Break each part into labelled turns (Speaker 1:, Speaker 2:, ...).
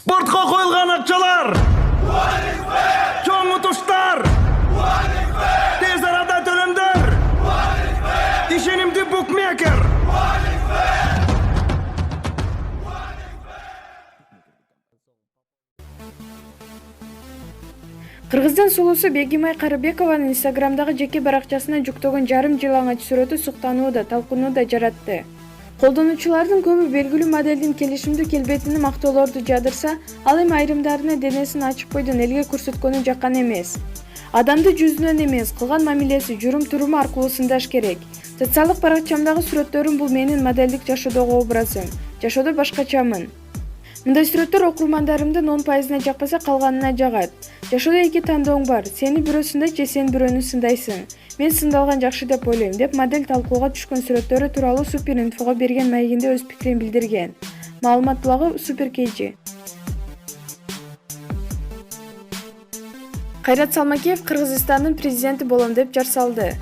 Speaker 1: Спортқа қойылған ақшалар, чоң ұтыштар, тез арада төлемдер, ишенимді букмекер.
Speaker 2: Кыргыздын сулуусу Бегимай Карыбекованын Инстаграмдагы жеке баракчасына жүктөгөн жарым жылаңач сүрөтү суктанууда, талкуунуда жаратты. Колдонуучулардын көбү белгилүү моделдин келишимдүү келбетини мактоолорду жадырса, ал эми айрымдарына денесин ачык бойдон элге көрсөткөнү жаккан эмес. Адамды жүзүнөн эмес, кылган мамилеси, жүрүм-туруму аркылуу сындаш керек. Социалдык баракчамдагы сүрөттөрүм бул менин моделдик жашоодогу образым. Жашоодо башкачамын. Мындай сүрөттөр окурмандарымдын 10%-на жакпаса, калганына жагат. Жашоодо эки тандооң бар. Сени бирөө сындайт же сен бирөөнү сындайсың. Мен сындалган жакшы деп ойлойм, деп модель талкууга түшкөн сүрөттөрү тууралуу Супер инфого берген маегинде өз пикирин билдирген. Маалымат булагы Супер KG. Кайрат Салмакеев Кыргызстандын президенти болом деп жар салды.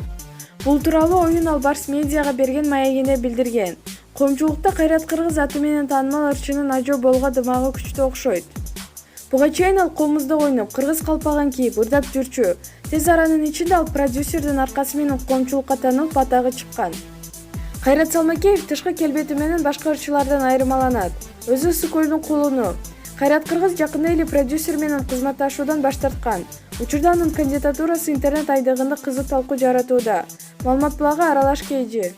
Speaker 2: Бул тууралуу оюн ал Барс медиага берген маегинде билдирген. Коомчулукта Кайрат Кыргыз аты менен таанымал ырчынын Ажо Болго дымагы күчтүү окшойт. Буга чейин ал колумузда ойноп, кыргыз калпагын кийип, ырдап жүрчү. Тез аранын ичинде ал продюсердин аркасы менен коомчулукка таанылып, атагы чыккан. Кайрат Салмакеев тышкы келбети менен башка ырчылардан айырмаланат. Өзү ысык көлдүн кулуну. Кайрат Кыргыз жакында эле продюсер менен кызматташуудан баш тарткан. Учурда анын кандидатурасы интернет айдыгында кызык талкуу жаратууда. Маалымат булагы Аралаш KG.